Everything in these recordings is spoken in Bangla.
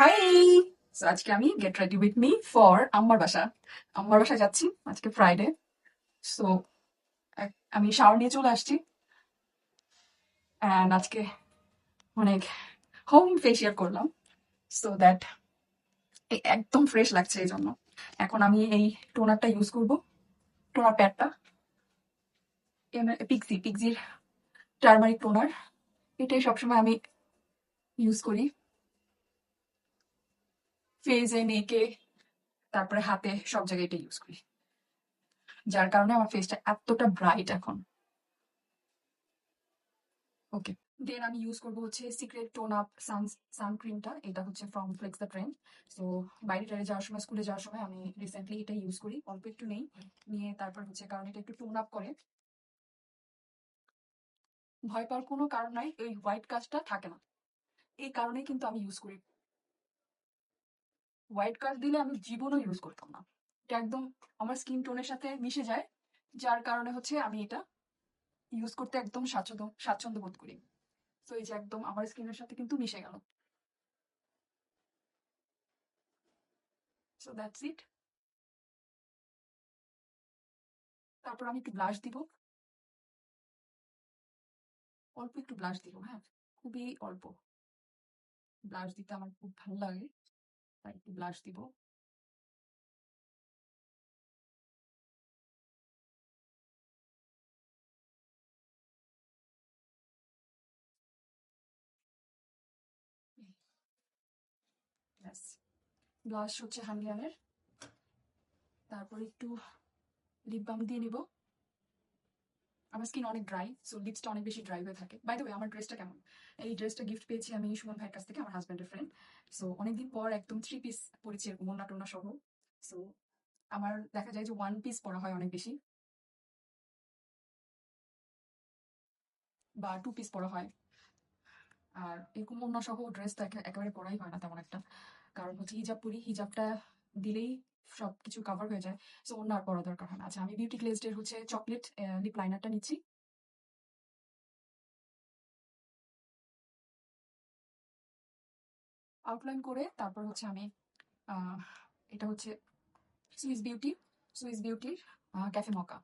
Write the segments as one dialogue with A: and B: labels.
A: হাই। সো আজকে আমি get ready with me for আম্মার বাসায় যাচ্ছি আজকে ফ্রাইডে। সো আমি শাওয়ার নিয়ে চলে আসছি অ্যান্ড আজকে অনেক হোম ফেসিয়াল করলাম সো দ্যাট একদম ফ্রেশ লাগছে এই জন্য। এখন আমি এই টোনারটা ইউজ করব, টোনার প্যাডটা পিক্সির টার্মারিক টোনার। এটাই সবসময় আমি ইউজ করি ফেসে, নেকে, তারপরে হাতে, সব জায়গায় এটা ইউজ করি, যার কারণে আমার ফেসটা এতটা ব্রাইট এখন। ওকে, দেন আমি ইউজ করবো হচ্ছে সিক্রেট টোন আপ সানক্রিমটা। এটা হচ্ছে from flex the trend. So বাইরে টাইরে যাওয়ার সময়, স্কুলে যাওয়ার সময় আমি রিসেন্টলি এটা ইউজ করি, অল্প একটু নেই, নিয়ে তারপর হচ্ছে, কারণ এটা একটু টোন আপ করে। ভয় পাওয়ার কোনো কারণ নাই, এই হোয়াইট কাস্টটা থাকে না, এই কারণেই কিন্তু আমি ইউজ করি। হোয়াইট কাস্ট দিলে আমি জীবনও ইউজ করতাম না, এটা একদম আমার স্কিন টোনের সাথে মিশে যায়, যার কারণে হচ্ছে আমি এটা ইউজ করতে একদম স্বাচ্ছন্দ্য বোধ করি। তো এই যে একদম আমার স্কিনের সাথে কিন্তু মিশে গেল। So that's it. তারপর আমি একটু ব্লাশ দিব, অল্প একটু ব্লাশ দিব, হ্যাঁ, খুবই অল্প। ব্লাশ দিতে আমার খুব ভালো লাগে, তাই একটু ব্লাশ দিব। ব্যাস, ব্লাশ হচ্ছে হানিয়ানের। তারপর একটু লিপ বাম দিয়ে নিব। আমার স্কিন অনেক ড্রাই, সো লিপসটা অনেক বেশি ড্রাই হয়ে থাকে। বাই দ্য ওয়ে, আমার ড্রেসটা কেমন? এই ড্রেসটা গিফট পেয়েছি আমি সুমন ভাইয়ের কাছ থেকে, আমার হাজব্যান্ডের ফ্রেন্ড। সো অনেকদিন পর একদম 3 পিস পরেছি, এরকম ওড়না টোনা সহ। সো আমার দেখা যায় যে 1 পিস পরা হয় অনেক বেশি, বা 2 পিস পরা হয়। আর এরকম ওড়না সহ ড্রেস তো একেবারে পরাই হয় না তেমন একটা, কারণ হচ্ছে হিজাব পরি, হিজাবটা দিলেই সবকিছু কভার হয়ে যায়। সো অন্য আর পড়া দরকার হয় না। আচ্ছা, আমি বিউটি গ্লেজড হচ্ছে চকলেট লিপ লাইনারটা নিচ্ছি। আউটলাইন করে তারপর হচ্ছে আমি আহ, এটা হচ্ছে সুইস বিউটি, সুইস বিউটির ক্যাফে মকা।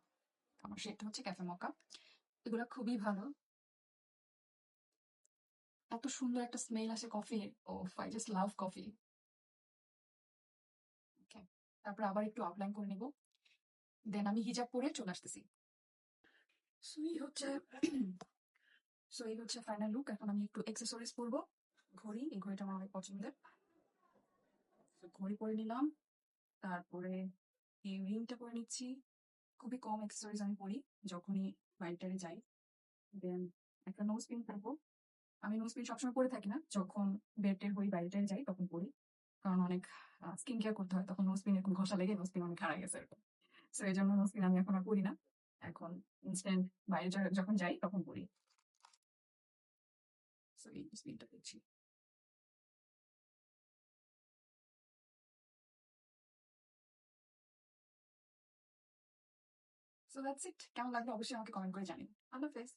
A: আমার শেডটা হচ্ছে ক্যাফে মকা। এগুলো খুবই ভালো, এত সুন্দর একটা স্মেল আসে কফির। ও, আই জাস্ট লাভ কফি। ওকে, তারপর আবার একটু আউটলাইন করে নিব, দেন আমি হিজাব পরে চলে আসতেছি। সুই হচ্ছে সো এই হচ্ছে ফাইনাল লুক। এখন আমি একটু এক্সেসরিজ পরবো। ঘড়ি, এই ঘড়িটা আমার অনেক পছন্দের। তো ঘড়ি পরে নিলাম, তারপরে এই রিংটা পরে নিচ্ছি। খুবই কম এক্সেসরিজ আমি পরি যখনই বাইরে যাই। দেন একটা নোজ পিন পরবো। আমি নোজ পিন সবসময় পরে থাকি না, যখন বেডের হই বাইরে যাই তখন পরি, কারণ অনেক স্কিন কেয়ার করতে হয়, তখন নোজ পিন এরকম ঘষা লেগে নোজ পিন অনেক হারাই গেছে এরকম। সো এই জন্য নোজ পিন আমি এখন আর পরি না, এখন ইনস্ট্যান্ট বাইরে যখন যাই তখন পরি। সো এই স্পিনটা দিচ্ছি। So that's it. কেমন লাগলো অবশ্যই আমাকে কমেন্ট করে জানিও। আল্লাহ হাফেজ।